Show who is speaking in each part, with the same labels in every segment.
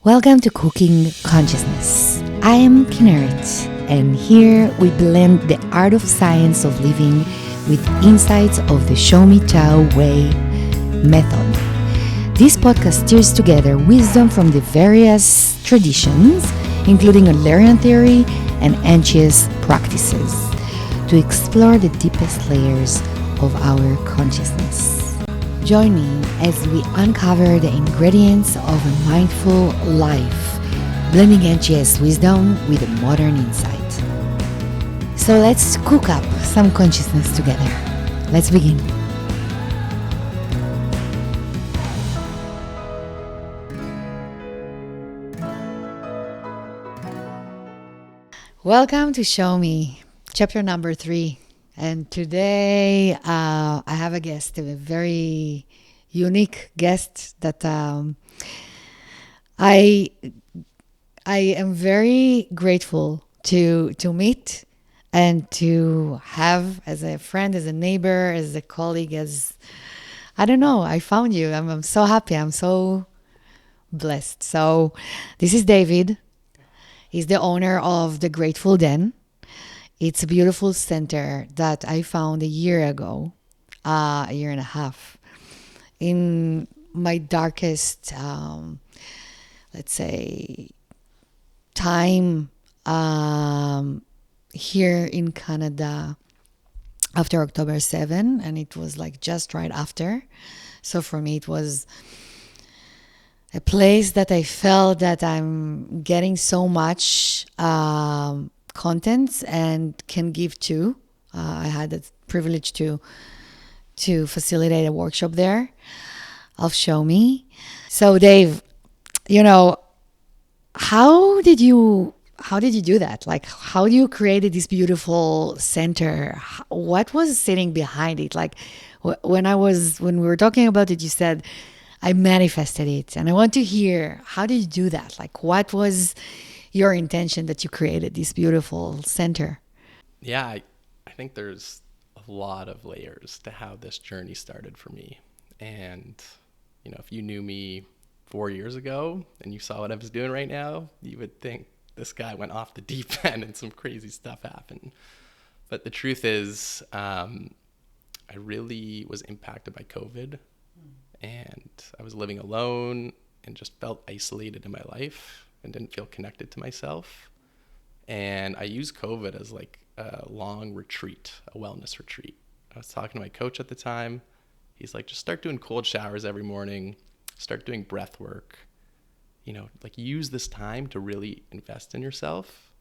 Speaker 1: Welcome to Cooking Consciousness. I am Kinneret, and here we blend the art of science of living with insights of the Show Me Tao Way method. This podcast steers together wisdom from the various traditions, including Adlerian theory and Anchia's practices, to explore the deepest layers of our consciousness. Join me as we uncover the ingredients of a mindful life, blending Anchia's wisdom with a modern insight. So let's cook up some consciousness together. Let's begin. Welcome to Show Me, chapter number 3. And today I have a guest, a very unique guest that I am very grateful to meet and to have as a friend, as a neighbor, as a colleague, I found you. I'm so happy. I'm so blessed. So this is David. He's the owner of The Grateful Den. It's a beautiful center that I found a year ago, a year and a half, in my darkest, let's say, time here in Canada after October 7, and it was like just right after. So for me, it was a place that I felt that I'm getting so much content and can give to. I had the privilege to facilitate a workshop there of Show Me. So Dave, how did you do that? Like, how you created this beautiful center? What was sitting behind it? Like, when we were talking about it, you said I manifested it, and I want to hear, how did you do that? Like, what was your intention that you created this beautiful center?
Speaker 2: Yeah, I think there's a lot of layers to how this journey started for me. And, if you knew me 4 years ago and you saw what I was doing right now, you would think this guy went off the deep end and some crazy stuff happened. But the truth is, I really was impacted by COVID, and I was living alone and just felt isolated in my life and didn't feel connected to myself. And I used COVID as like a long retreat, a wellness retreat. I was talking to my coach at the time. He's like, just start doing cold showers every morning, start doing breath work, use this time to really invest in yourself.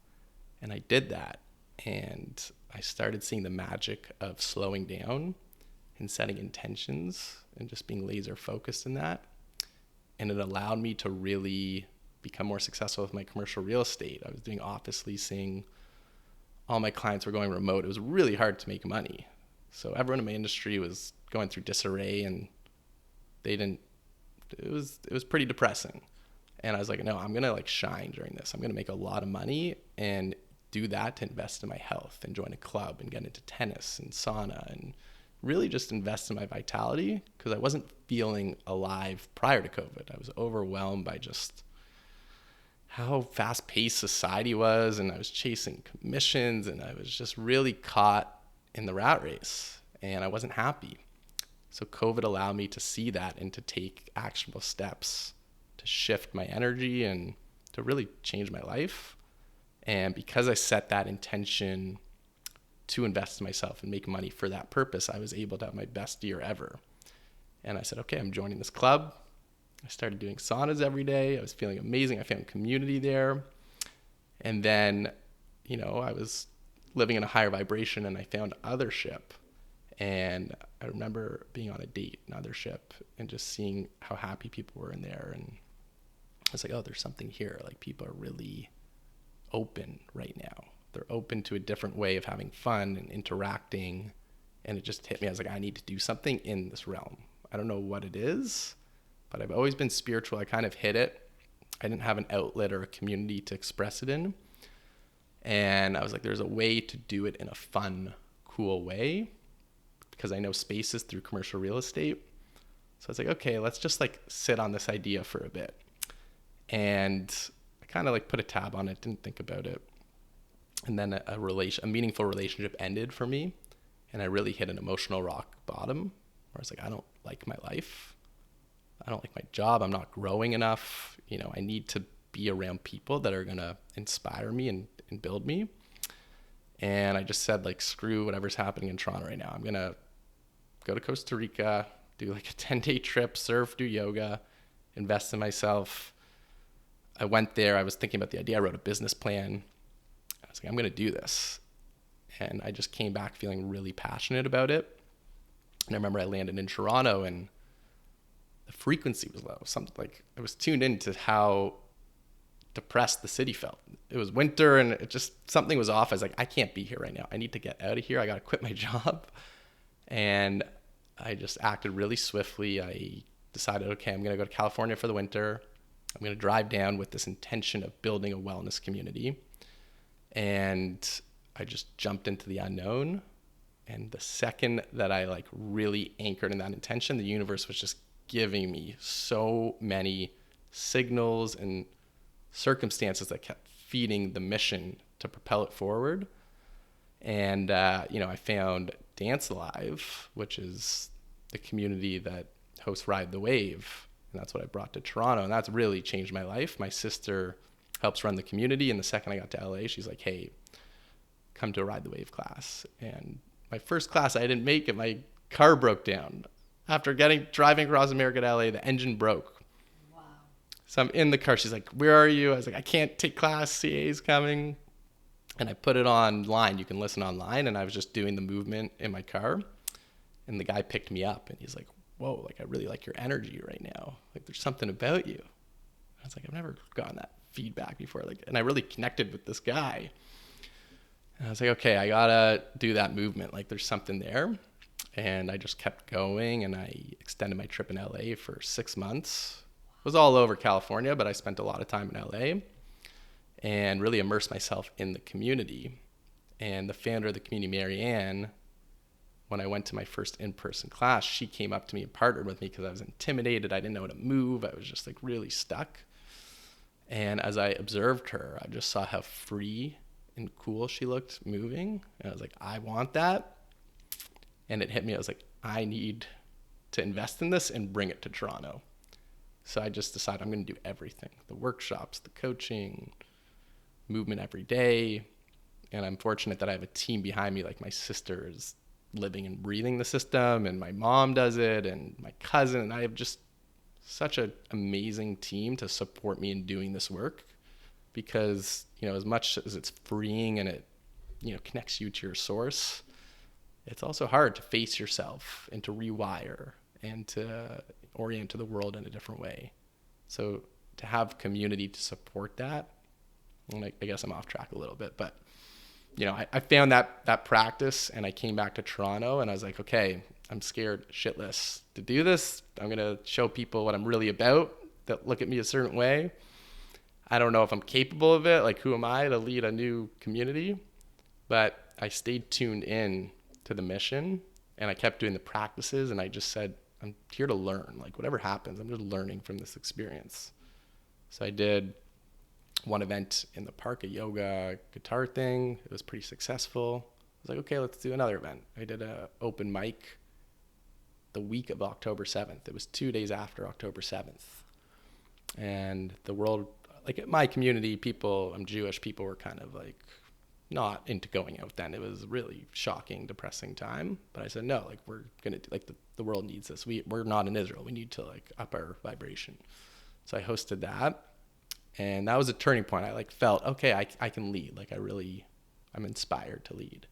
Speaker 2: And I did that. And I started seeing the magic of slowing down and setting intentions and just being laser focused in that. And it allowed me to really become more successful with my commercial real estate. I was doing office leasing. All my clients were going remote. It was really hard to make money. So everyone in my industry was going through disarray, and it was pretty depressing. And I was like, no, I'm going to shine during this. I'm going to make a lot of money and do that to invest in my health and join a club and get into tennis and sauna and really just invest in my vitality, because I wasn't feeling alive prior to COVID. I was overwhelmed by just how fast-paced society was, and I was chasing commissions, and I was just really caught in the rat race, and I wasn't happy. So COVID allowed me to see that and to take actionable steps to shift my energy and to really change my life. And because I set that intention to invest in myself and make money for that purpose, I was able to have my best year ever. And I said, okay, I'm joining this club. I started doing saunas every day. I was feeling amazing. I found community there. And then, I was living in a higher vibration, and I found othership. And I remember being on a date in othership and just seeing how happy people were in there. And I was like, oh, there's something here. Like, people are really open right now. They're open to a different way of having fun and interacting. And it just hit me. I was like, I need to do something in this realm. I don't know what it is, but I've always been spiritual. I kind of hit it. I didn't have an outlet or a community to express it in. And I was like, there's a way to do it in a fun, cool way, because I know spaces through commercial real estate. So I was like, okay, let's just sit on this idea for a bit. And I kind of like put a tab on it, didn't think about it. And then a meaningful relationship ended for me. And I really hit an emotional rock bottom where I was like, I don't like my life. I don't like my job. I'm not growing enough. I need to be around people that are going to inspire me and build me. And I just said, like, screw whatever's happening in Toronto right now. I'm going to go to Costa Rica, do like a 10-day trip, surf, do yoga, invest in myself. I went there. I was thinking about the idea. I wrote a business plan. I was like, I'm going to do this. And I just came back feeling really passionate about it. And I remember I landed in Toronto and the frequency was low. Something like I was tuned into how depressed the city felt. It was winter and it just, something was off. I was like, I can't be here right now. I need to get out of here. I got to quit my job. And I just acted really swiftly. I decided, okay, I'm going to go to California for the winter. I'm going to drive down with this intention of building a wellness community. And I just jumped into the unknown. And the second that I like really anchored in that intention, the universe was just giving me so many signals and circumstances that kept feeding the mission to propel it forward. And, I found Dance Alive, which is the community that hosts Ride the Wave. And that's what I brought to Toronto. And that's really changed my life. My sister helps run the community. And the second I got to LA, she's like, hey, come to a Ride the Wave class. And my first class, I didn't make it. My car broke down. After driving across America to LA, the engine broke. Wow. So I'm in the car. She's like, where are you? I was like, I can't take class. CA's coming. And I put it online. You can listen online. And I was just doing the movement in my car. And the guy picked me up. And he's like, whoa, like I really like your energy right now. Like there's something about you. I was like, I've never gotten that feedback before. And I really connected with this guy. And I was like, okay, I gotta do that movement. Like there's something there. And I just kept going and I extended my trip in LA for 6 months. It was all over California, but I spent a lot of time in LA and really immersed myself in the community. And the founder of the community, Marianne, when I went to my first in-person class, she came up to me and partnered with me because I was intimidated. I didn't know how to move. I was just like really stuck. And as I observed her, I just saw how free and cool she looked moving. And I was like, I want that. And it hit me. I was like, I need to invest in this and bring it to Toronto. So I just decided I'm going to do everything. The workshops, the coaching, movement every day. And I'm fortunate that I have a team behind me. Like my sister is living and breathing the system and my mom does it and my cousin. And I have just such an amazing team to support me in doing this work because, as much as it's freeing and it, connects you to your source, it's also hard to face yourself and to rewire and to orient to the world in a different way. So to have community to support that, and I guess I'm off track a little bit, but I found that practice and I came back to Toronto and I was like, okay, I'm scared shitless to do this. I'm going to show people what I'm really about that look at me a certain way. I don't know if I'm capable of it. Like, who am I to lead a new community? But I stayed tuned in to the mission and I kept doing the practices and I just said, I'm here to learn. Like whatever happens, I'm just learning from this experience. So I did one event in the park, a yoga guitar thing. It was pretty successful. I was like, okay, let's do another event. I did a open mic the week of October 7th. It was 2 days after October 7th. And the world, like at my community, I'm Jewish, people were kind of like not into going out then. It was a really shocking, depressing time. But I said, no, like we're going to, like the world needs this. We're not in Israel. We need to like up our vibration. So I hosted that. And that was a turning point. I like felt, okay, I can lead. Like I'm inspired to lead.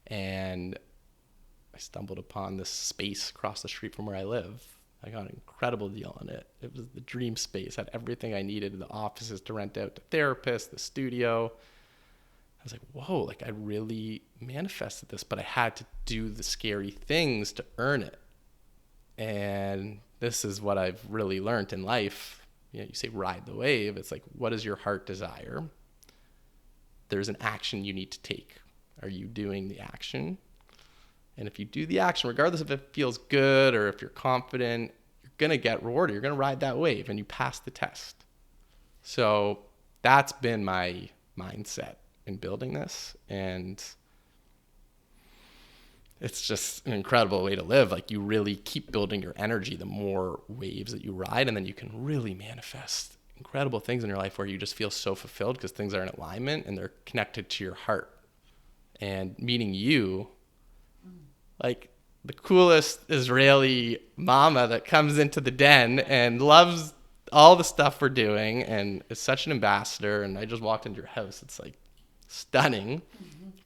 Speaker 2: And I stumbled upon this space across the street from where I live. I got an incredible deal on it. It was the dream space, had everything I needed, the offices to rent out to therapists, the studio. I was like, whoa, like I really manifested this, but I had to do the scary things to earn it. And this is what I've really learned in life. You say ride the wave. It's like, what does your heart desire? There's an action you need to take. Are you doing the action? And if you do the action, regardless if it feels good or if you're confident, you're going to get rewarded. You're going to ride that wave and you pass the test. So that's been my mindset in building this. And it's just an incredible way to live. Like, you really keep building your energy the more waves that you ride, and then you can really manifest incredible things in your life where you just feel so fulfilled because things are in alignment and they're connected to your heart. And meeting you, like the coolest Israeli mama that comes into the den and loves all the stuff we're doing and is such an ambassador. And I just walked into your house. It's like stunning,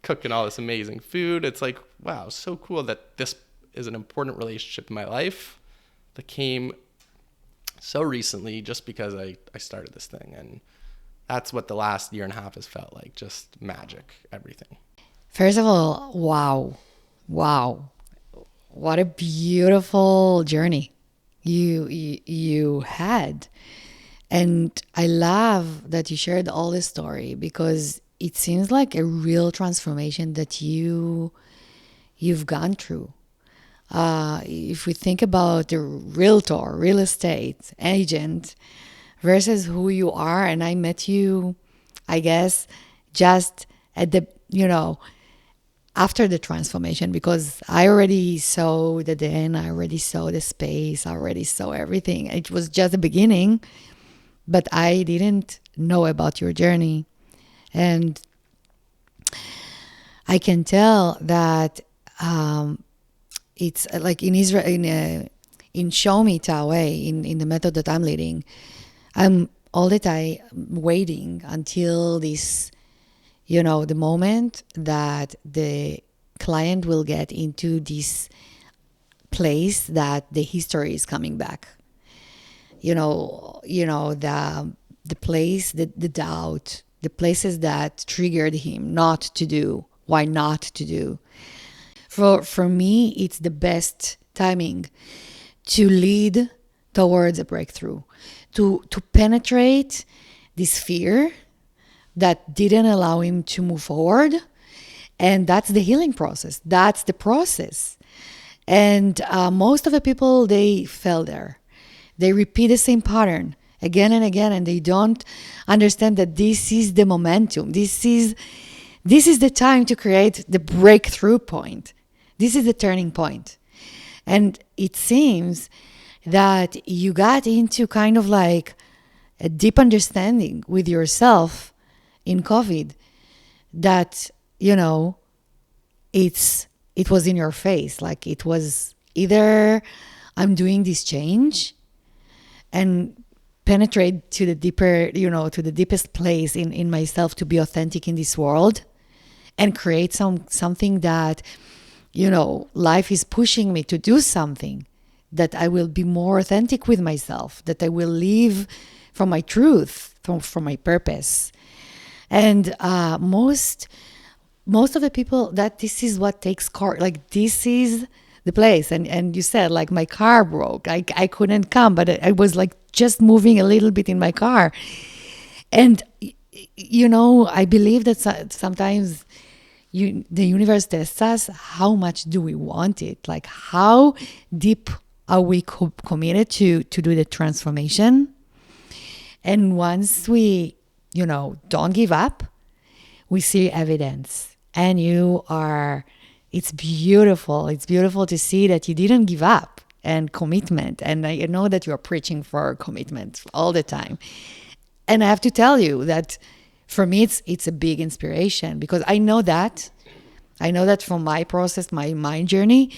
Speaker 2: cooking all this amazing food. It's like, wow, so cool that this is an important relationship in my life that came so recently just because I started this thing. And that's what the last year and a half has felt like, just magic, everything.
Speaker 1: First of all, wow. Wow. What a beautiful journey you had. And I love that you shared all this story because it seems like a real transformation that you've gone through. If we think about the realtor, real estate agent versus who you are, and I met you, I guess, just at the, after the transformation, because I already saw the den, I already saw the space, I already saw everything. It was just the beginning, but I didn't know about your journey. And I can tell that it's like in Israel, in Show Me Taway, in the method that I'm leading, I'm all the time waiting until this, the moment that the client will get into this place that the history is coming back. The place, the doubt, the places that triggered him not to do, why not to do. For me, it's the best timing to lead towards a breakthrough, to penetrate this fear that didn't allow him to move forward. And that's the healing process. That's the process. And most of the people, they fell there. They repeat the same pattern again and again, and they don't understand that this is the momentum. This is the time to create the breakthrough point. This is the turning point. And it seems that you got into kind of like a deep understanding with yourself in COVID that, it was in your face. Like, it was either I'm doing this change and penetrate to the deeper, to the deepest place in myself to be authentic in this world and create something that, life is pushing me to do something, that I will be more authentic with myself, that I will live from my truth, from my purpose. And most of the people, that this is what takes car, like this is the place. And you said, like, my car broke. I couldn't come, but I was like just moving a little bit in my car. And, I believe that sometimes the universe tests us. How much do we want it? Like, how deep are we committed to do the transformation? And once we, don't give up, we see evidence. And it's beautiful. It's beautiful to see that you didn't give up, and commitment. And I know that you're preaching for commitment all the time. And I have to tell you that for me, it's a big inspiration, because I know that from my process, my journey,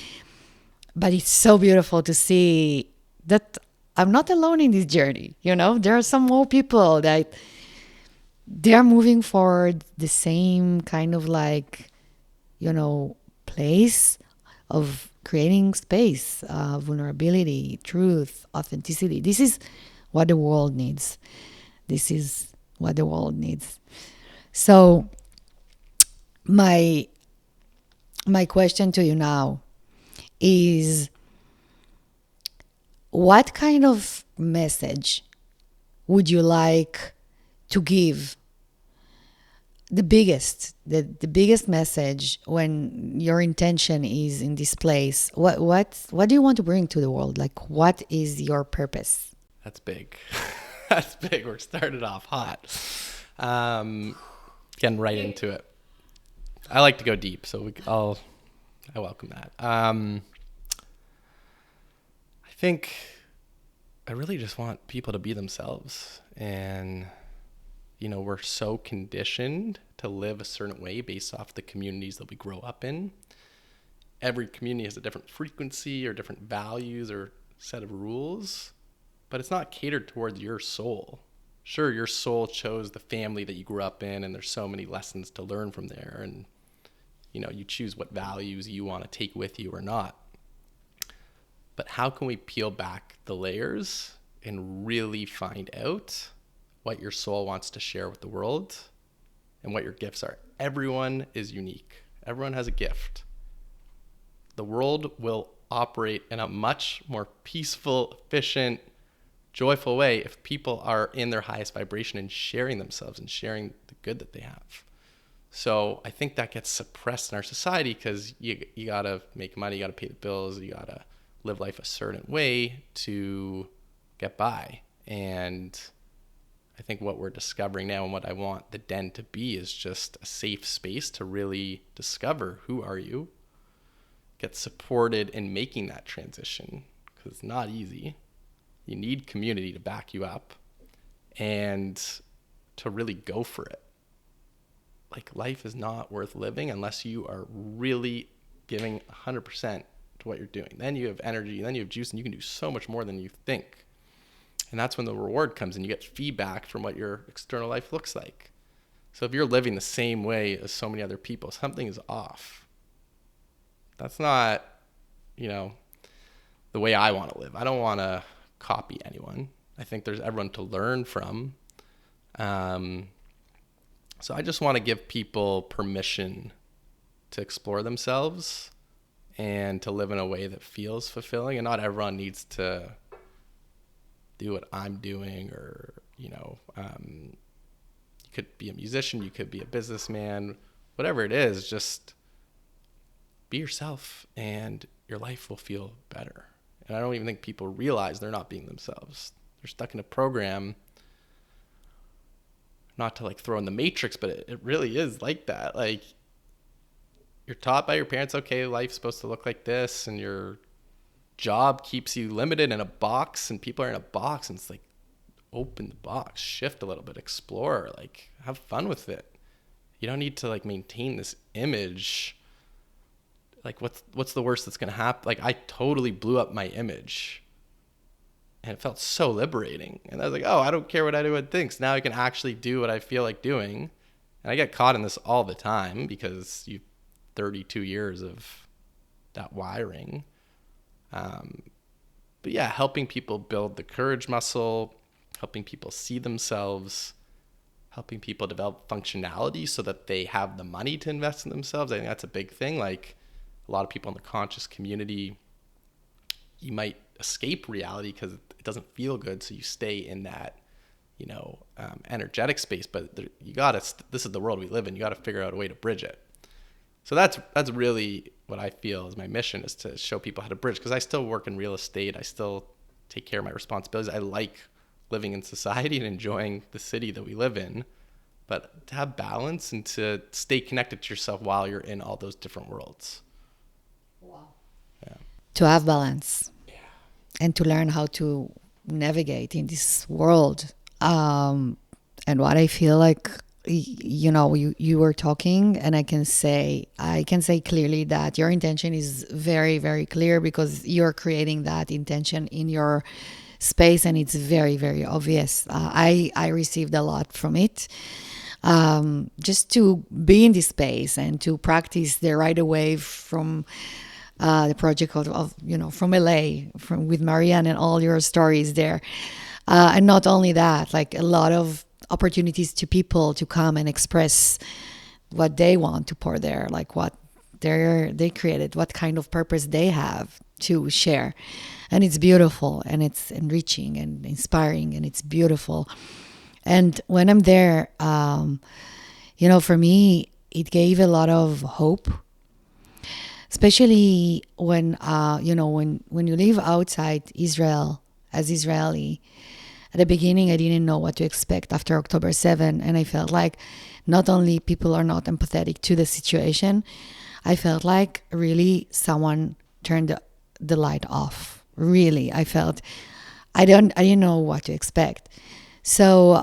Speaker 1: but it's so beautiful to see that I'm not alone in this journey. There are some more people that they're moving forward the same kind of like, place of creating space, vulnerability, truth, authenticity. This is what the world needs. This is what the world needs. So my question to you now is, what kind of message would you like to give? The biggest message when your intention is in this place. What do you want to bring to the world? Like, what is your purpose?
Speaker 2: That's big. That's big. We're started off hot. Getting right into it. I like to go deep, so I welcome that. I think I really just want people to be themselves. And, we're so conditioned to live a certain way based off the communities that we grow up in. Every community has a different frequency or different values or set of rules, but it's not catered towards your soul. Sure, your soul chose the family that you grew up in, and there's so many lessons to learn from there. And, you choose what values you want to take with you or not. But how can we peel back the layers and really find out what your soul wants to share with the world and what your gifts are? Everyone is unique. Everyone has a gift. The world will operate in a much more peaceful, efficient, joyful way if people are in their highest vibration and sharing themselves and sharing the good that they have. So I think that gets suppressed in our society because you got to make money, you got to pay the bills, you got to live life a certain way to get by. And I think what we're discovering now and what I want the Den to be is just a safe space to really discover who are you, get supported in making that transition because it's not easy. You need community to back you up and to really go for it. Like, life is not worth living unless you are really giving 100% to what you're doing. Then you have energy, then you have juice, and you can do so much more than you think. And that's when the reward comes and you get feedback from what your external life looks like. So if you're living the same way as so many other people, something is off. That's not, the way I want to live. I don't want to copy anyone. I think there's everyone to learn from. So I just want to give people permission to explore themselves and to live in a way that feels fulfilling. And not everyone needs to do what I'm doing, or, you could be a musician, you could be a businessman, whatever it is, just be yourself and your life will feel better. And I don't even think people realize they're not being themselves. They're stuck in a program, not to throw in the matrix, but it really is like that. Like, you're taught by your parents, okay, life's supposed to look like this, and your job keeps you limited in a box, and people are in a box, and it's like, open the box, shift a little bit, explore, have fun with it. You don't need to maintain this image. What's the worst that's gonna happen? I totally blew up my image, and it felt so liberating. And I was like, oh, I don't care what anyone thinks. Now I can actually do what I feel like doing. And I get caught in this all the time because you 32 years of that wiring. But yeah, helping people build the courage muscle, helping people see themselves, helping people develop functionality so that they have the money to invest in themselves. I think that's a big thing. A lot of people in the conscious community, you might escape reality because it doesn't feel good, so you stay in that energetic space, but this is the world we live in. You got to figure out a way to bridge it. So that's really what I feel is my mission, is to show people how to bridge, because I still work in real estate, I still take care of my responsibilities, I like living in society and enjoying the city that we live in, but to have balance and to stay connected to yourself while you're in all those different worlds.
Speaker 1: Wow.
Speaker 2: Yeah.
Speaker 1: To have balance. And to learn how to navigate in this world. And what I feel like, you were talking, and I can say clearly that your intention is very, very clear, because you're creating that intention in your space, and it's very, very obvious. I received a lot from it. Just to be in this space and to practice the right away from the project of from LA, with Marianne and all your stories there. And not only that, a lot of opportunities to people to come and express what they want to pour there, what they created, what kind of purpose they have to share. And it's beautiful, and it's enriching and inspiring, and it's beautiful. And when I'm there, for me, it gave a lot of hope. Especially when, when you live outside Israel as Israeli, at the beginning, I didn't know what to expect after October 7. And I felt like not only people are not empathetic to the situation, I felt like really someone turned the light off. Really, I felt I didn't know what to expect. So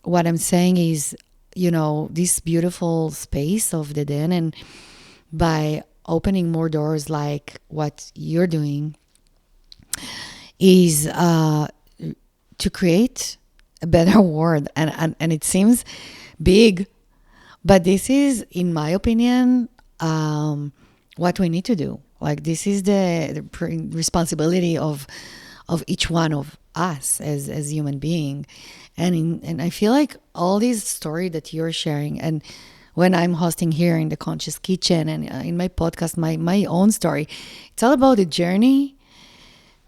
Speaker 1: what I'm saying is, this beautiful space of the den, and by opening more doors like what you're doing, is to create a better world. And it seems big, but this is, in my opinion, what we need to do. Like, this is the responsibility of each one of us as human being. And I feel like all these story that you're sharing, and when I'm hosting here in the Conscious Kitchen and in my podcast, my own story, it's all about the journey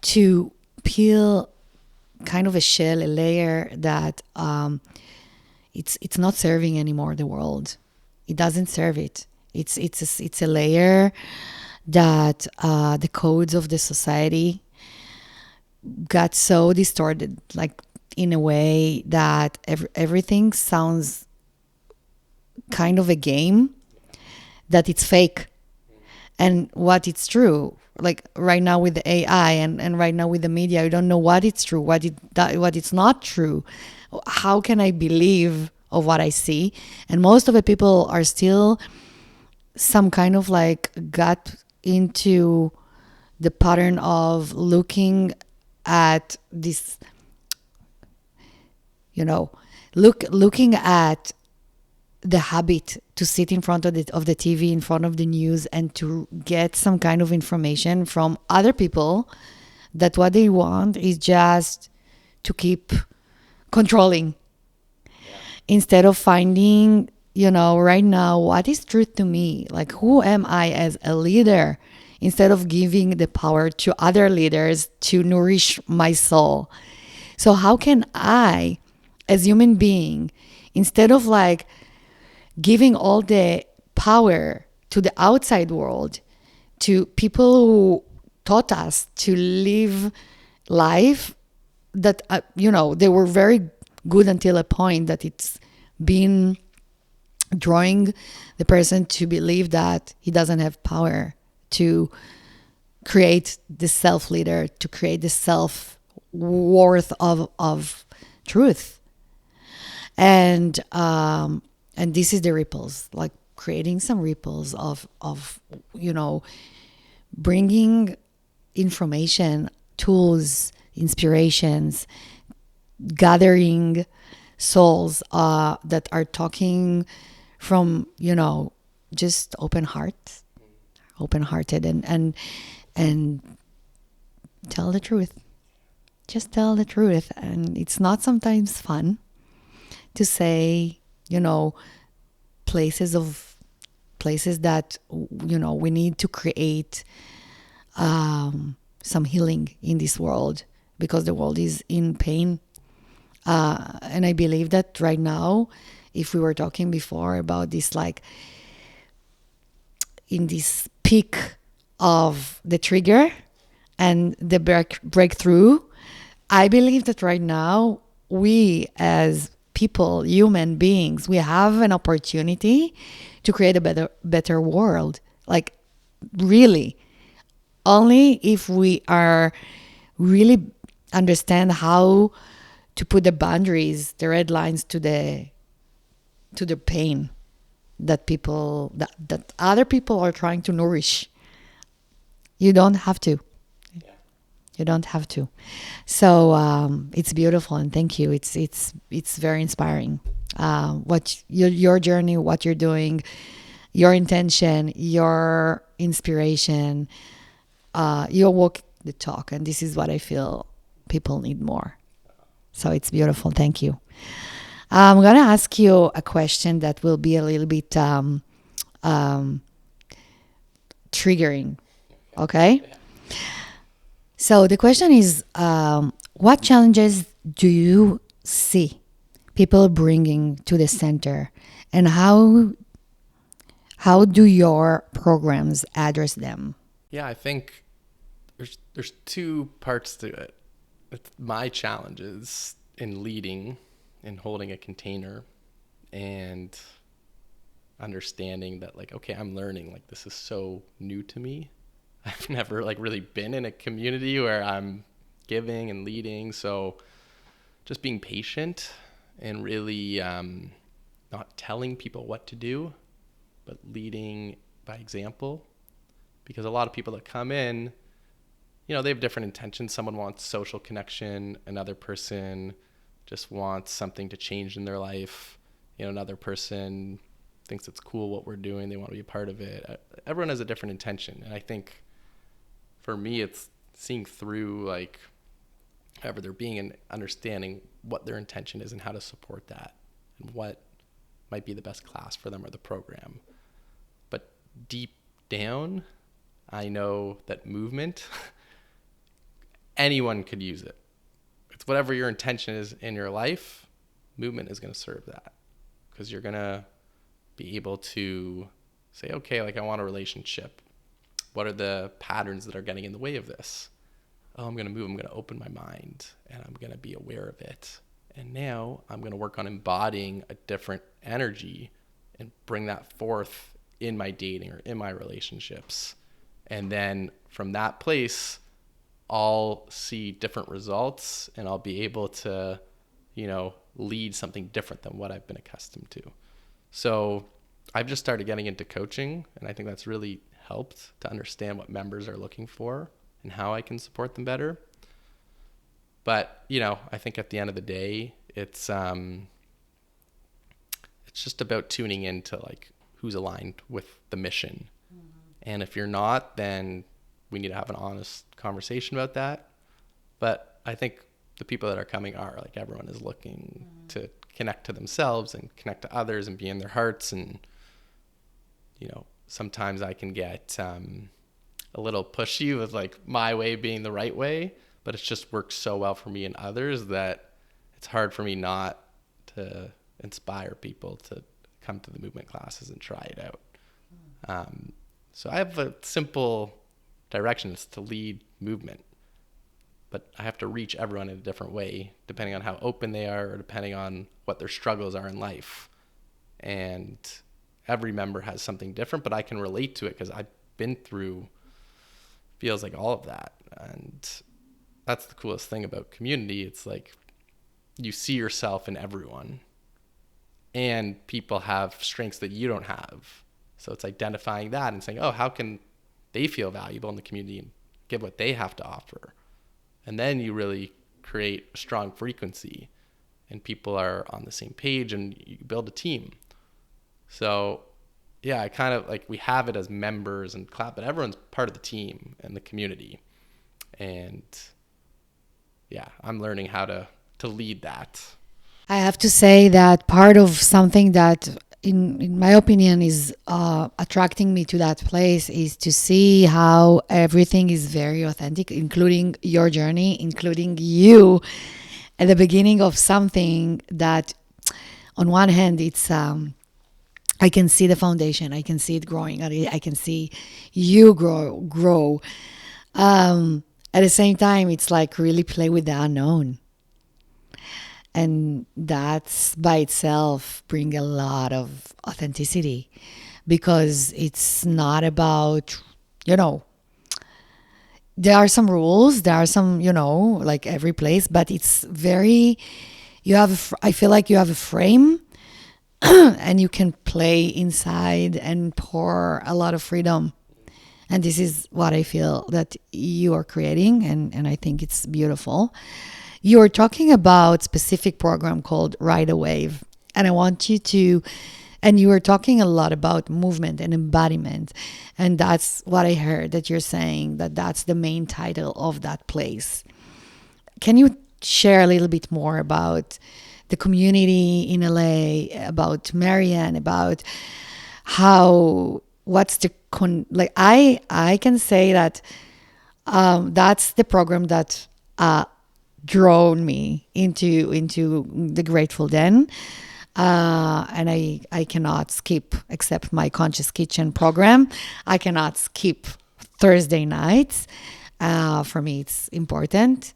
Speaker 1: to peel kind of a shell, a layer that it's not serving anymore the world. It doesn't serve it. It's a layer that the codes of the society got so distorted, like in a way that everything sounds kind of a game, that it's fake. And what it's true, like right now with the AI and right now with the media, I don't know what it's true, what it's not true. How can I believe of what I see? And most of the people are still some kind of like got into the pattern of looking at this, looking at the habit to sit in front of the TV, in front of the news, and to get some kind of information from other people, that what they want is just to keep controlling, instead of finding, right now, what is truth to me? Like, who am I as a leader? Instead of giving the power to other leaders to nourish my soul. So how can I, as human being, instead of like giving all the power to the outside world, to people who taught us to live life that, they were very good until a point that it's been drawing the person to believe that he doesn't have power to create the self-leader, to create the self-worth of truth. And this is the ripples, like creating some ripples of bringing information, tools, inspirations, gathering souls that are talking from, just open-hearted and tell the truth. Just tell the truth. And it's not sometimes fun to say, places that, we need to create some healing in this world, because the world is in pain. And I believe that right now, if we were talking before about this, like in this peak of the trigger and the breakthrough, I believe that right now, we as people, human beings, we have an opportunity to create a better world. Like, really, only if we are really understand how to put the boundaries, the red lines to the pain that people that other people are trying to nourish. You don't have to. You don't have to. So it's beautiful, and thank you. It's very inspiring. What your journey, what you're doing, your intention, your inspiration, your walk the talk, and this is what I feel people need more. So it's beautiful. Thank you. I'm gonna ask you a question that will be a little bit triggering. Okay. So the question is, what challenges do you see people bringing to the center, and how do your programs address them?
Speaker 2: Yeah, I think there's two parts to it. it's my challenges in leading and holding a container and understanding that, like, okay, I'm learning, like, this is so new to me. I've never like really been in a community where I'm giving and leading. So just being patient and really not telling people what to do, but leading by example. Because a lot of people that come in, you know, they have different intentions. Someone wants social connection. Another person just wants something to change in their life. You know, another person thinks it's cool what we're doing. They want to be a part of it. Everyone has a different intention. And I think for me, it's seeing through like whoever they're being and understanding what their intention is and how to support that and what might be the best class for them or the program. But deep down, I know that movement, anyone could use it. It's whatever your intention is in your life, movement is going to serve that, because you're going to be able to say, okay, like I want a relationship. What are the patterns that are getting in the way of this? Oh, I'm going to move. I'm going to open my mind and I'm going to be aware of it. And now I'm going to work on embodying a different energy and bring that forth in my dating or in my relationships. And then from that place, I'll see different results and I'll be able to, you know, lead something different than what I've been accustomed to. So I've just started getting into coaching, and I think that's really helped to understand what members are looking for and how I can support them better. But, you know, I think at the end of the day, it's just about tuning into like who's aligned with the mission. And if you're not, then we need to have an honest conversation about that. But I think the people that are coming are, like, everyone is looking to connect to themselves and connect to others and be in their hearts. And, you know, sometimes I can get a little pushy with like my way being the right way, but it's just worked so well for me and others that it's hard for me not to inspire people to come to the movement classes and try it out. So I have a simple direction. It's to lead movement, but I have to reach everyone in a different way, depending on how open they are or depending on what their struggles are in life. And every member has something different, but I can relate to it because I've been through, feels like all of that. And that's the coolest thing about community. It's like you see yourself in everyone, and people have strengths that you don't have. So it's identifying that and saying, oh, how can they feel valuable in the community and give what they have to offer? And then you really create a strong frequency and people are on the same page and you build a team. So yeah, I kind of like, we have it as members and clap, but everyone's part of the team and the community. And yeah, I'm learning how to lead that.
Speaker 1: I have to say that part of something that, in my opinion, is attracting me to that place is to see how everything is very authentic, including your journey, including you at the beginning of something that, on one hand, it's I can see the foundation, I can see it growing, I can see you grow. At the same time, it's like really play with the unknown. And that's by itself bring a lot of authenticity, because it's not about, you know, there are some rules, there are some, you know, like every place, but it's very, I feel like you have a frame and you can play inside and pour a lot of freedom. And this is what I feel that you are creating, and I think it's beautiful. You were talking about a specific program called Ride a Wave, and I want you to, and you were talking a lot about movement and embodiment, and that's what I heard that you're saying, that that's the main title of that place. Can you share a little bit more about the community in LA, about Marianne, about how, what's the, like, I can say that that's the program that drawn me into the Grateful Den, and I cannot skip, except my Conscious Kitchen program, I cannot skip Thursday nights. For me, it's important.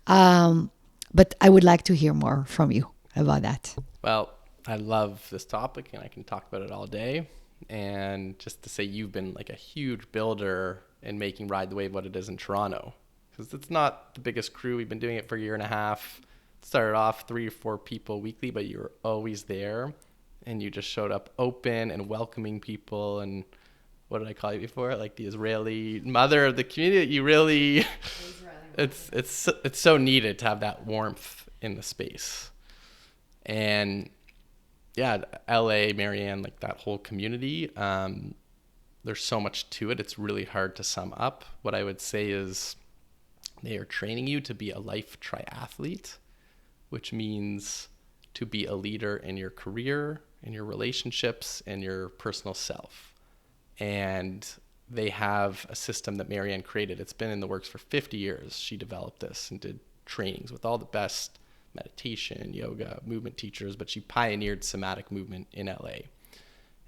Speaker 1: But I would like to hear more from you about that.
Speaker 2: Well, I love this topic and I can talk about it all day. And just to say, you've been like a huge builder in making Ride the Wave what it is in Toronto. Because it's not the biggest crew. We've been doing it for a year and a half. It started off 3 or 4 people weekly, but you were always there. And you just showed up open and welcoming people. And what did I call you before? Like the Israeli mother of the community. You really, it's so needed to have that warmth in the space. And yeah, LA, Marianne, like that whole community, there's so much to it. It's really hard to sum up. What I would say is they are training you to be a life triathlete, which means to be a leader in your career, in your relationships, and your personal self. And they have a system that Marianne created. It's been in the works for 50 years. She developed this and did trainings with all the best meditation, yoga, movement teachers, but she pioneered somatic movement in LA.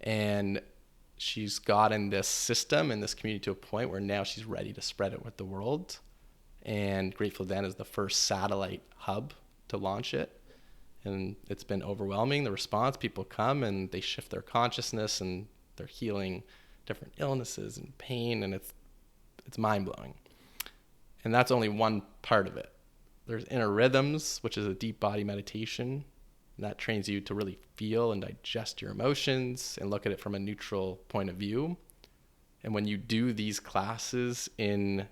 Speaker 2: And she's gotten this system and this community to a point where now she's ready to spread it with the world. And Grateful Den is the first satellite hub to launch it. And it's been overwhelming, the response. People come and they shift their consciousness and they're healing different illnesses and pain, and it's mind-blowing. And that's only one part of it. There's inner rhythms, which is a deep body meditation. And that trains you to really feel and digest your emotions and look at it from a neutral point of view. And when you do these classes in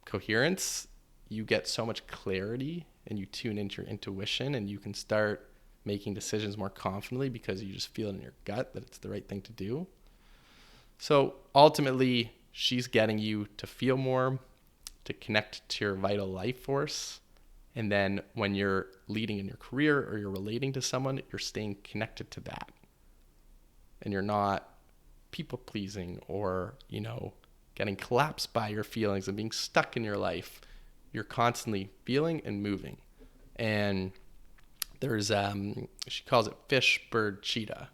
Speaker 2: coherence, you get so much clarity and you tune into your intuition and you can start making decisions more confidently because you just feel in your gut that it's the right thing to do. So ultimately, she's getting you to feel more, to connect to your vital life force. And then when you're leading in your career or you're relating to someone, you're staying connected to that. And you're not people pleasing or, getting collapsed by your feelings and being stuck in your life. You're constantly feeling and moving. And there's, she calls it fish, bird, cheetah.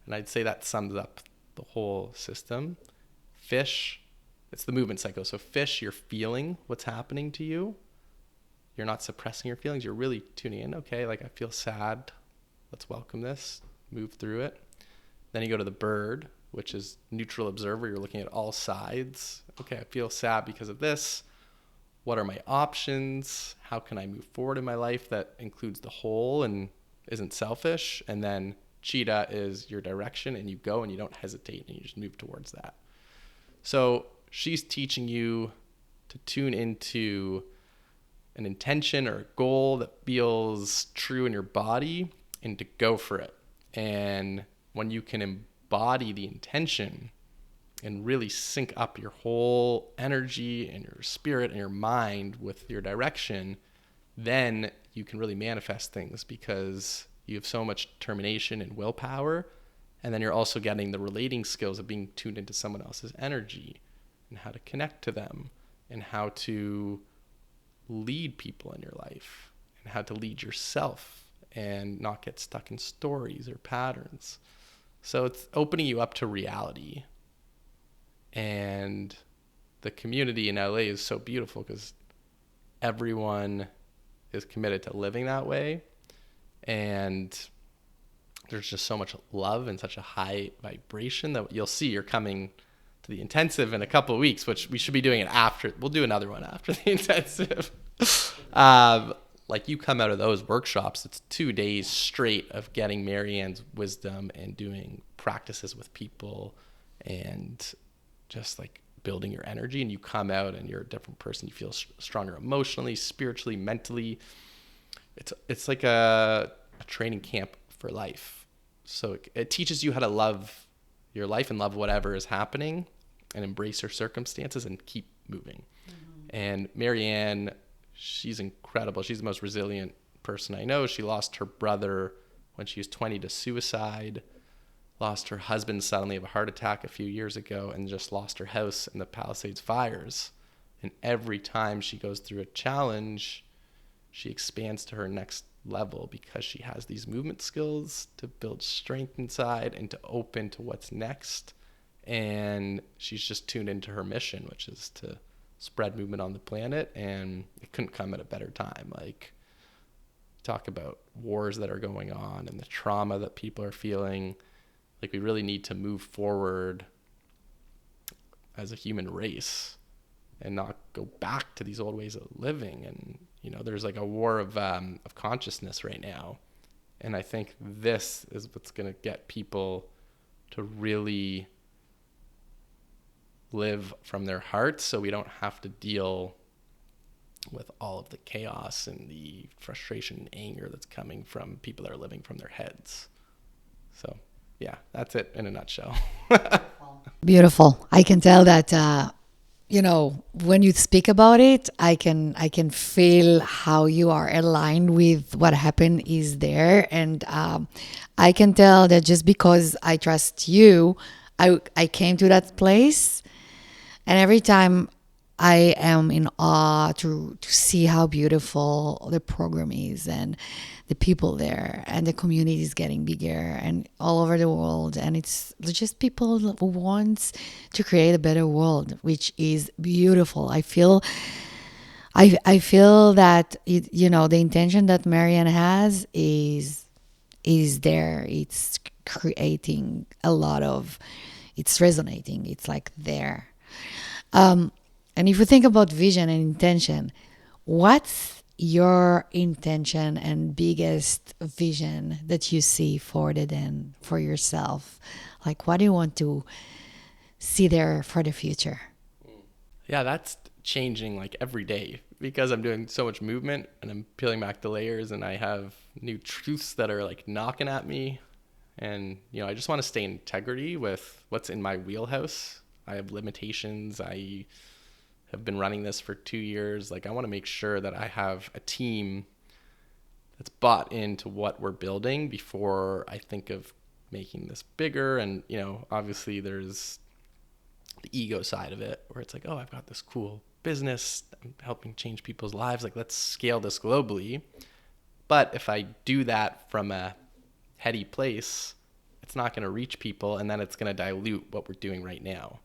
Speaker 2: And I'd say that sums up the whole system. Fish, it's the movement cycle. So fish, you're feeling what's happening to you. You're not suppressing your feelings. You're really tuning in. Okay, like I feel sad. Let's welcome this, move through it. Then you go to the bird, which is neutral observer. You're looking at all sides. Okay, I feel sad because of this. What are my options? How can I move forward in my life that includes the whole and isn't selfish? And then cheetah is your direction, and you go and you don't hesitate and you just move towards that. So she's teaching you to tune into an intention or a goal that feels true in your body and to go for it. And when you can embody the intention and really sync up your whole energy and your spirit and your mind with your direction, then you can really manifest things because you have so much determination and willpower. And then you're also getting the relating skills of being tuned into someone else's energy and how to connect to them and how to lead people in your life and how to lead yourself and not get stuck in stories or patterns. So it's opening you up to reality. And the community in LA is so beautiful because everyone is committed to living that way. And there's just so much love and such a high vibration that you'll see. You're coming to the intensive in a couple of weeks, which we should be doing it after. We'll do another one after the intensive. Like you come out of those workshops, it's 2 days straight of getting Marianne's wisdom and doing practices with people and just like building your energy. And you come out and you're a different person. You feel stronger emotionally, spiritually, mentally. It's like a training camp for life. So it teaches you how to love your life and love whatever is happening and embrace your circumstances and keep moving. Mm-hmm. And Marianne, she's incredible. She's the most resilient person I know. She lost her brother when she was 20 to suicide, lost her husband suddenly of a heart attack a few years ago, and just lost her house in the Palisades fires. And every time she goes through a challenge, she expands to her next level because she has these movement skills to build strength inside and to open to what's next. And she's just tuned into her mission, which is to spread movement on the planet, and it couldn't come at a better time. Like, talk about wars that are going on and the trauma that people are feeling. Like, we really need to move forward as a human race and not go back to these old ways of living. And, you know, there's like a war of consciousness right now. And I think this is what's going to get people to really live from their hearts, so we don't have to deal with all of the chaos and the frustration and anger that's coming from people that are living from their heads. So, yeah, that's it in a nutshell.
Speaker 1: Beautiful. I can tell that when you speak about it, I can feel how you are aligned with what happened is there, and I can tell that just because I trust you, I came to that place, and every time I am in awe to see how beautiful the program is and the people there, and the community is getting bigger and all over the world. And it's just people who want to create a better world, which is beautiful. I feel that the intention that Marianne has is there. It's creating a lot of, it's resonating. It's like there. And if you think about vision and intention, what's your intention and biggest vision that you see for the Den, for yourself? Like, what do you want to see there for the future?
Speaker 2: Yeah, that's changing like every day because I'm doing so much movement and I'm peeling back the layers, and I have new truths that are like knocking at me. And, I just want to stay in integrity with what's in my wheelhouse. I have limitations. I have been running this for 2 years. Like, I want to make sure that I have a team that's bought into what we're building before I think of making this bigger. And, obviously there's the ego side of it where it's like, oh, I've got this cool business. I'm helping change people's lives. Like, let's scale this globally. But if I do that from a heady place, it's not going to reach people, and then it's going to dilute what we're doing right now.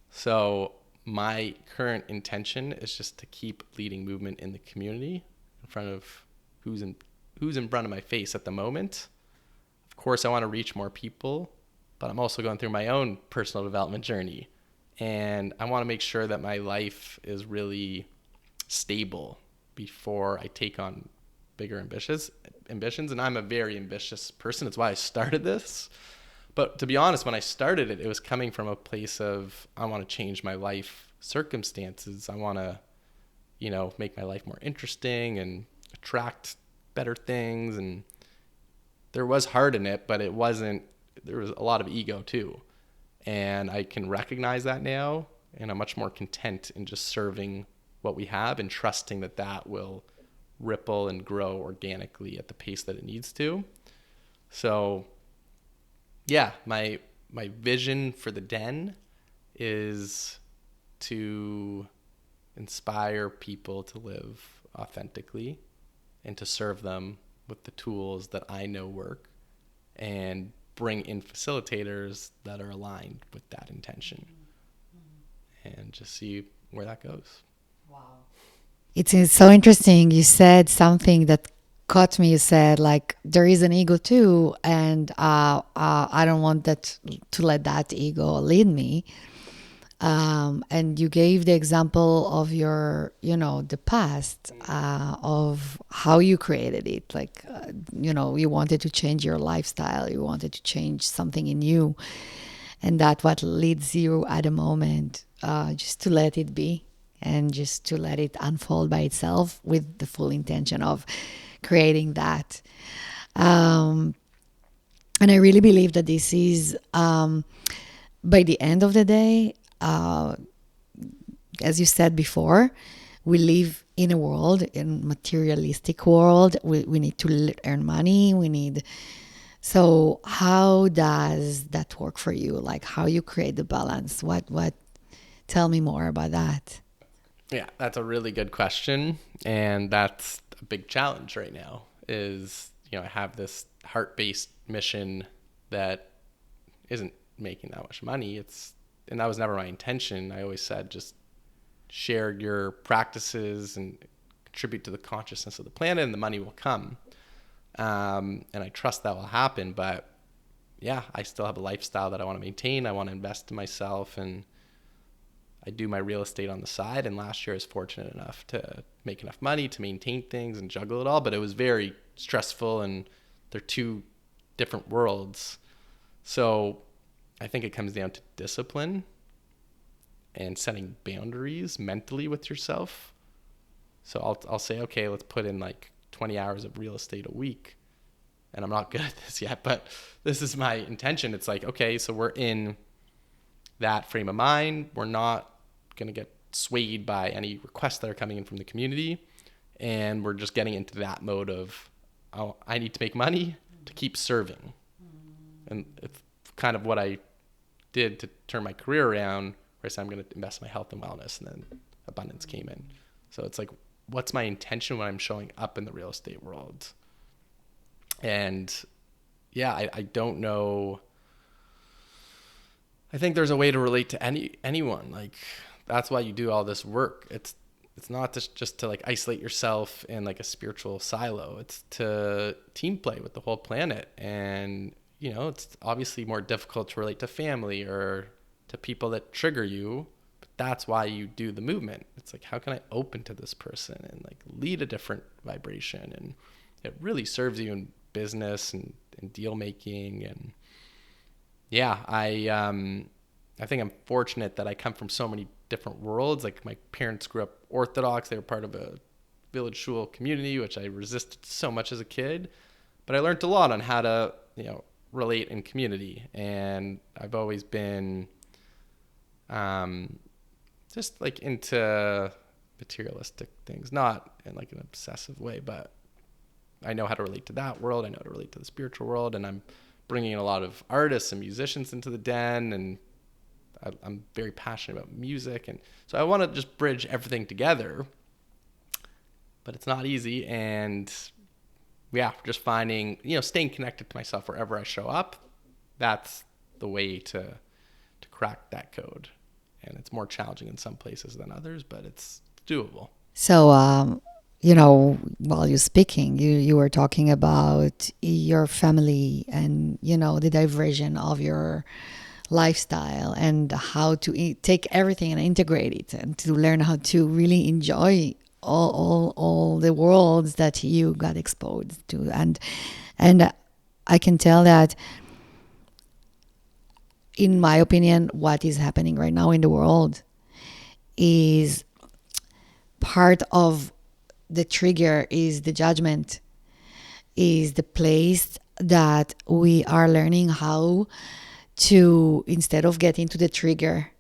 Speaker 2: So my current intention is just to keep leading movement in the community in front of who's in front of my face at the moment. Of course, I want to reach more people, but I'm also going through my own personal development journey. And I want to make sure that my life is really stable before I take on bigger ambitions. And I'm a very ambitious person. That's why I started this. But to be honest, when I started it, it was coming from a place of, I want to change my life circumstances. I want to, make my life more interesting and attract better things. And there was heart in it, but there was a lot of ego too. And I can recognize that now, and I'm much more content in just serving what we have and trusting that that will ripple and grow organically at the pace that it needs to. So yeah, my vision for the Den is to inspire people to live authentically and to serve them with the tools that I know work, and bring in facilitators that are aligned with that intention, and just see where that goes.
Speaker 1: Wow. It's so interesting. You said something that caught me. You said, like, there is an ego too, and I don't want that to let that ego lead me. And you gave the example of your, the past, of how you created it. Like, you wanted to change your lifestyle. You wanted to change something in you. And that what leads you at the moment, just to let it be and just to let it unfold by itself with the full intention of creating that. And I really believe that this is, by the end of the day, as you said before, we live in a world, in materialistic world. We need to earn money. So how does that work for you? Like, how you create the balance? What? Tell me more about that.
Speaker 2: Yeah, that's a really good question. And that's a big challenge right now is, I have this heart-based mission that isn't making that much money. And that was never my intention. I always said, just share your practices and contribute to the consciousness of the planet, and the money will come. And I trust that will happen. But yeah, I still have a lifestyle that I want to maintain. I want to invest in myself, and I do my real estate on the side. And last year I was fortunate enough to make enough money to maintain things and juggle it all. But it was very stressful, and they're two different worlds. So I think it comes down to discipline and setting boundaries mentally with yourself. So I'll say, okay, let's put in like 20 hours of real estate a week. And I'm not good at this yet, but this is my intention. It's like, okay, so we're in that frame of mind. We're not going to get swayed by any requests that are coming in from the community. And we're just getting into that mode of, oh, I need to make money to keep serving. And it's kind of what I did to turn my career around, where I said I'm going to invest in my health and wellness, and then abundance came in. So it's like, what's my intention when I'm showing up in the real estate world? And yeah, I don't know. I think there's a way to relate to anyone. Like, that's why you do all this work. It's not just to like isolate yourself in like a spiritual silo. It's to team play with the whole planet. And, you know, it's obviously more difficult to relate to family or to people that trigger you. But that's why you do the movement. It's like, how can I open to this person and like lead a different vibration? And it really serves you in business and deal making. And yeah, I think I'm fortunate that I come from so many different worlds. Like, my parents grew up Orthodox. They were part of a village shul community, which I resisted so much as a kid. But I learned a lot on how to, you know, relate in community. And I've always been just like into materialistic things, not in like an obsessive way, but I know how to relate to that world. I know how to relate to the spiritual world, and I'm bringing in a lot of artists and musicians into the den, and I'm very passionate about music. And so I want to just bridge everything together, but it's not easy. And yeah, just finding, you know, staying connected to myself wherever I show up. That's the way to crack that code. And it's more challenging in some places than others, but it's doable.
Speaker 1: So, you know, while you're speaking, you were talking about your family and, you know, the diversion of your lifestyle and how to take everything and integrate it, and to learn how to really enjoy all the worlds that you got exposed to. And I can tell that, in my opinion, what is happening right now in the world is part of the trigger, is the judgment, is the place that we are learning how to, instead of getting to the trigger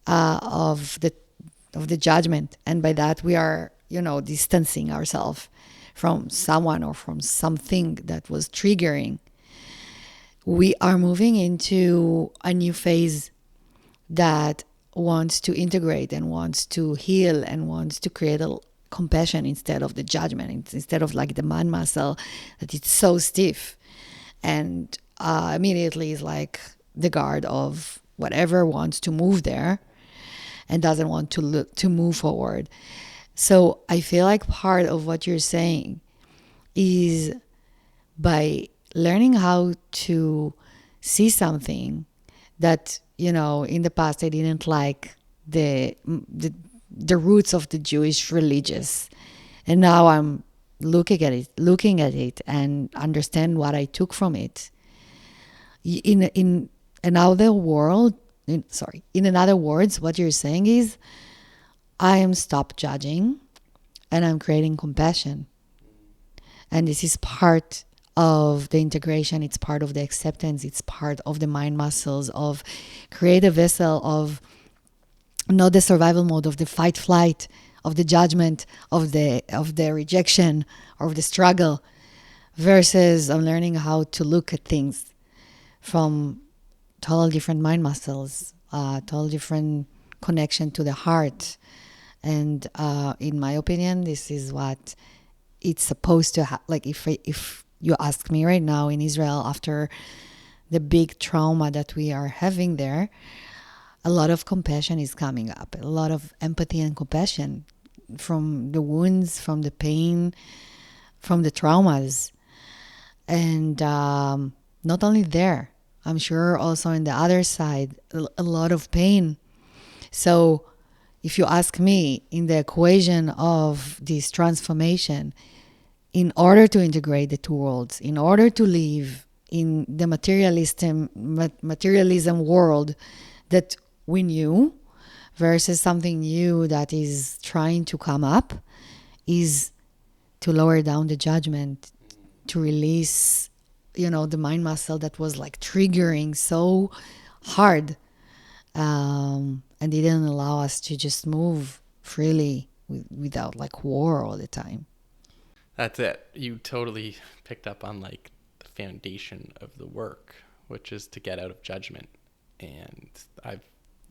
Speaker 1: of the judgment, and by that we are, you know, distancing ourselves from someone or from something that was triggering. We are moving into a new phase that wants to integrate and wants to heal and wants to create a compassion instead of the judgment, instead of like the man muscle that it's so stiff and immediately is like the guard of whatever wants to move there and doesn't want to move forward. So I feel like part of what you're saying is, by learning how to see something that, you know, in the past I didn't like the roots of the Jewish religious, and now I'm looking at it and understand what I took from it. In another words, what you're saying is, I am stop judging and I'm creating compassion. And this is part of the integration, it's part of the acceptance, it's part of the mind muscles of create a vessel of not the survival mode, of the fight flight, of the judgment, of the rejection, of the struggle, versus I'm learning how to look at things from total different mind muscles, total different connection to the heart. And in my opinion, this is what it's supposed to like if you ask me right now in Israel, after the big trauma that we are having there, a lot of compassion is coming up, a lot of empathy and compassion from the wounds, from the pain, from the traumas. And not only there, I'm sure also on the other side, a lot of pain. So if you ask me, in the equation of this transformation, in order to integrate the two worlds, in order to live in the materialism world that we knew versus something new that is trying to come up, is to lower down the judgment, to release, the mind muscle that was like triggering so hard, and it didn't allow us to just move freely without like war all the time.
Speaker 2: That's it. You totally picked up on like the foundation of the work, which is to get out of judgment. And I've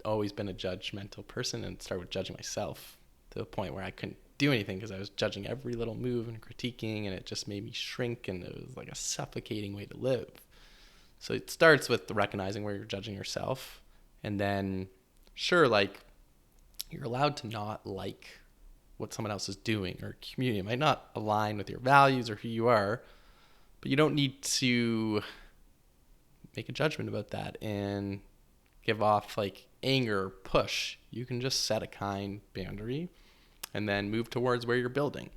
Speaker 2: always been a judgmental person, and started with judging myself to the point where I couldn't do anything because I was judging every little move and critiquing, and it just made me shrink, and it was like a suffocating way to live. So it starts with recognizing where you're judging yourself, and then sure, like, you're allowed to not like what someone else is doing, or community. It might not align with your values or who you are, but you don't need to make a judgment about that and give off like anger or push. You can just set a kind boundary and then move towards where you're building.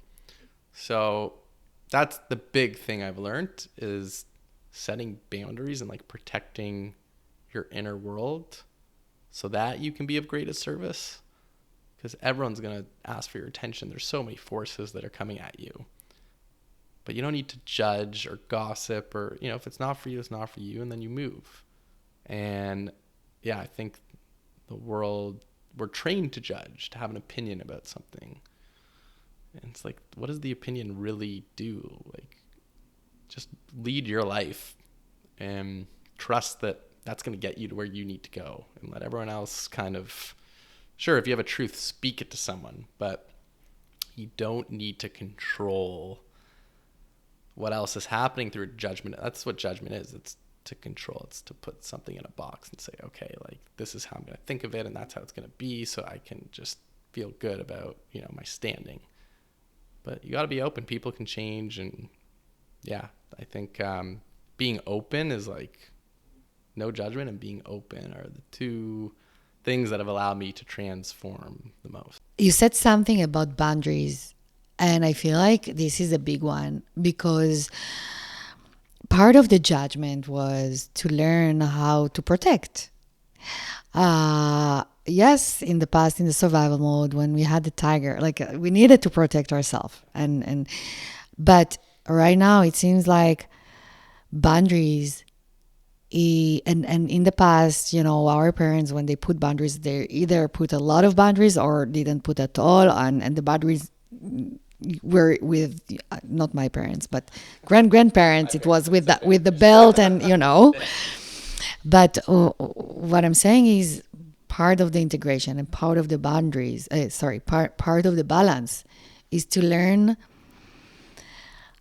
Speaker 2: So that's the big thing I've learned, is setting boundaries and like protecting your inner world so that you can be of greatest service, because everyone's going to ask for your attention. There's so many forces that are coming at you, but you don't need to judge or gossip, or, if it's not for you, it's not for you. And then you move. And yeah, I think the world, we're trained to judge, to have an opinion about something. And it's like, what does the opinion really do? Like, just lead your life and trust that that's going to get you to where you need to go, and let everyone else kind of, sure, if you have a truth, speak it to someone, but you don't need to control what else is happening through judgment. That's what judgment is. It's to control. It's to put something in a box and say, okay, like, this is how I'm going to think of it, and that's how it's going to be, so I can just feel good about, my standing. But you got to be open. People can change. And yeah, I think being open is like, no judgment and being open are the two things that have allowed me to transform the most.
Speaker 1: You said something about boundaries, and I feel like this is a big one, because part of the judgment was to learn how to protect. Yes, in the past, in the survival mode, when we had the tiger, like, we needed to protect ourselves, but right now it seems like boundaries. And in the past, our parents, when they put boundaries, they either put a lot of boundaries or didn't put at all. And the boundaries were with, not my parents, but grandparents. It was with the belt, and But what I'm saying is, part of the integration and part of the boundaries, part of the balance, is to learn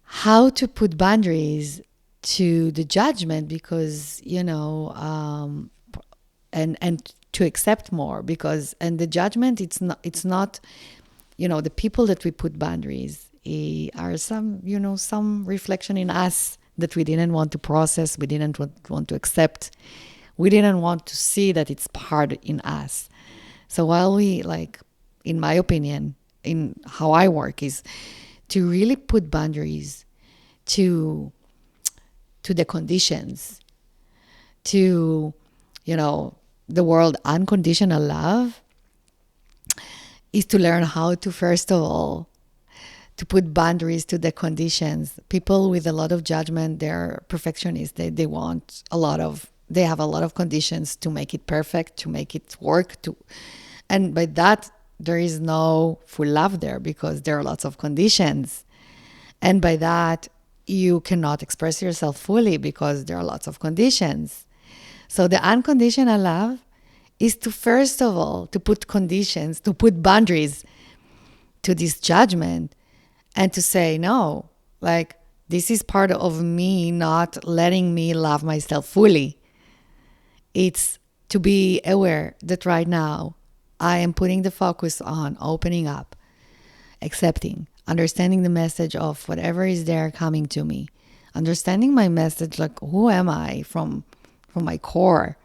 Speaker 1: how to put boundaries to the judgment, because and to accept more, because, and the judgment, it's not the people that we put boundaries are some reflection in us that we didn't want to process, we didn't want to accept, we didn't want to see that it's part in us. So while we, like, in my opinion, in how I work, is to really put boundaries to the conditions, to, the world unconditional love, is to learn how to, first of all, to put boundaries to the conditions. People with a lot of judgment, they're perfectionists. They want they have a lot of conditions to make it perfect, to make it work, and by that, there is no full love there, because there are lots of conditions. And by that, you cannot express yourself fully, because there are lots of conditions. So the unconditional love is to, first of all, to put conditions, to put boundaries to this judgment, and to say, no, like, this is part of me not letting me love myself fully. It's to be aware that right now I am putting the focus on opening up, accepting, understanding the message of whatever is there coming to me, understanding my message, like who am I from my core,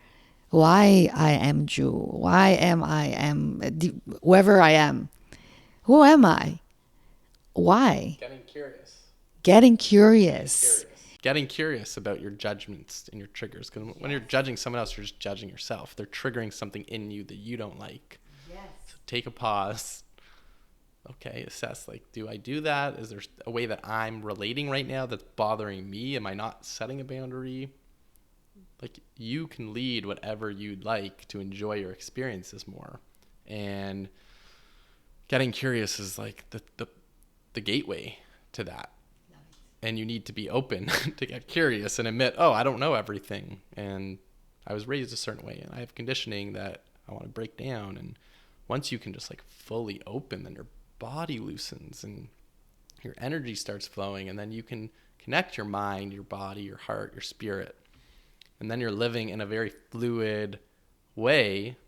Speaker 1: why I am Jew, why am I am whoever I am, who am I, why?
Speaker 2: Getting curious.
Speaker 1: Getting curious.
Speaker 2: Getting curious about your judgments and your triggers. Because when you're judging someone else, you're just judging yourself. They're triggering something in you that you don't like.
Speaker 1: Yes.
Speaker 2: So take a pause. Okay, assess, like, do I do that? Is there a way that I'm relating right now that's bothering me? Am I not setting a boundary? Like, you can lead whatever you'd like to enjoy your experiences more. And getting curious is like the gateway to that. And you need to be open to get curious and admit, oh, I don't know everything. And I was raised a certain way and I have conditioning that I want to break down. And once you can just like fully open, then your body loosens and your energy starts flowing. And then you can connect your mind, your body, your heart, your spirit. And then you're living in a very fluid way.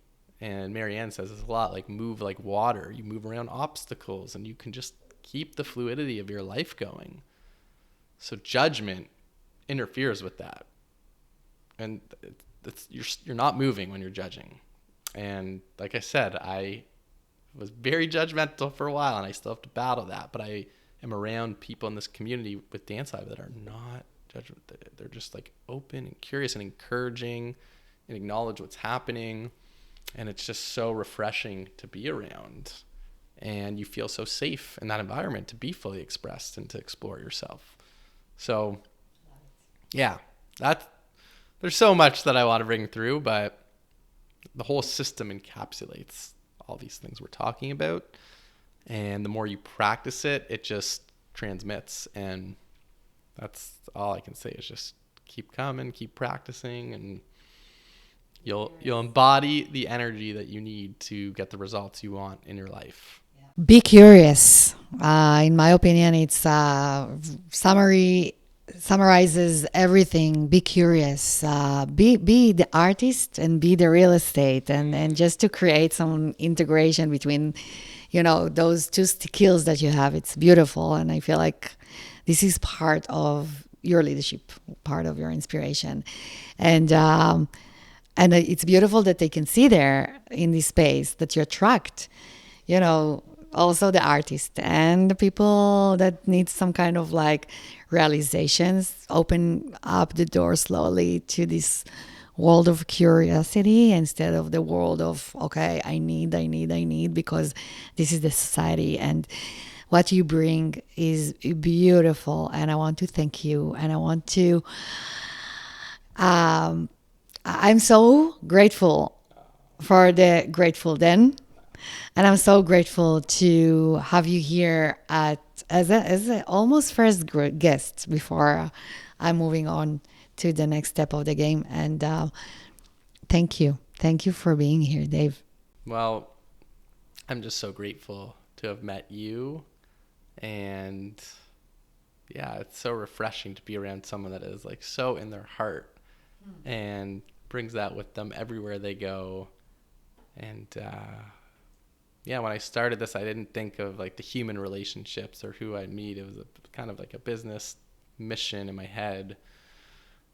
Speaker 2: And Marianne says it's a lot like move like water. You move around obstacles and you can just keep the fluidity of your life going. So judgment interferes with that. And you're not moving when you're judging. And like I said, I was very judgmental for a while and I still have to battle that. But I am around people in this community with Dance Live that are not judgmental. They're just like open and curious and encouraging and acknowledge what's happening. And it's just so refreshing to be around. And you feel so safe in that environment to be fully expressed and to explore yourself. So, yeah, there's so much that I want to bring through, but the whole system encapsulates all these things we're talking about. And the more you practice it, it just transmits. And that's all I can say is just keep coming, keep practicing, and you'll embody the energy that you need to get the results you want in your life.
Speaker 1: Be curious. In my opinion, it's summarizes everything. Be curious. Be the artist and be the real estate, and just to create some integration between, those two skills that you have. It's beautiful, and I feel like this is part of your leadership, part of your inspiration, and it's beautiful that they can see there in this space that you attract. Also the artist and the people that need some kind of like realizations, open up the door slowly to this world of curiosity instead of the world of, okay, I need, because this is the society. And what you bring is beautiful. And I want to thank you. And I want to, I'm so grateful for the Grateful Den. And I'm so grateful to have you here as a almost first guest before I'm moving on to the next step of the game. And thank you. Thank you for being here, Dave.
Speaker 2: Well, I'm just so grateful to have met you. And yeah, it's so refreshing to be around someone that is like so in their heart and brings that with them everywhere they go. And yeah, when I started this, I didn't think of like the human relationships or who I'd meet. It was kind of like a business mission in my head.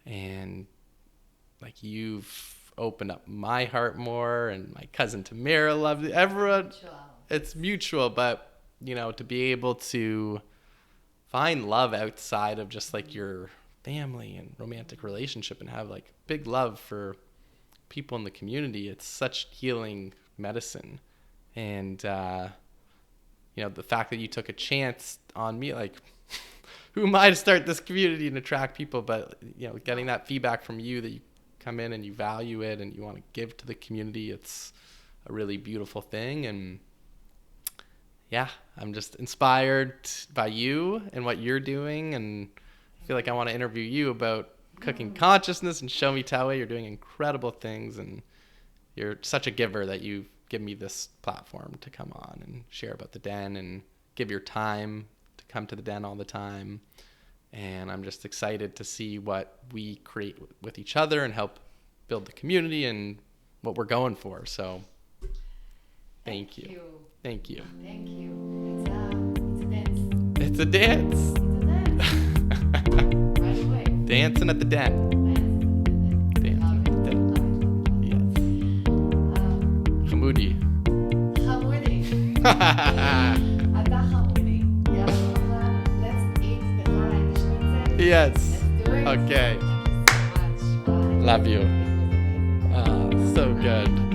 Speaker 2: And like you've opened up my heart more, and my cousin Tamara loved it. Everyone, it's mutual, but to be able to find love outside of just like your family and romantic relationship and have like big love for people in the community, it's such healing medicine. And, the fact that you took a chance on me, like, who am I to start this community and attract people? But, getting that feedback from you that you come in and you value it and you want to give to the community, it's a really beautiful thing. And, yeah, I'm just inspired by you and what you're doing. And I feel like I want to interview you about cooking consciousness and Show Me Tawe. You're doing incredible things, and you're such a giver that you've give me this platform to come on and share about the Den and give your time to come to the Den all the time. And I'm just excited to see what we create with each other and help build the community and what we're going for. So thank you. Thank you.
Speaker 1: Thank you. It's a dance.
Speaker 2: It's a dance.
Speaker 1: It's a dance. Right away.
Speaker 2: Dancing at the den. Dancing at the den. Yes. Hamoudi.
Speaker 1: Hamoudi. Ada Hamoudi. Yeah. Let's eat the Thai schnitzel.
Speaker 2: Yes.
Speaker 1: Let's do it.
Speaker 2: Okay.
Speaker 1: Thank you so much. Bye.
Speaker 2: Love you.
Speaker 1: It was amazing.
Speaker 2: So good.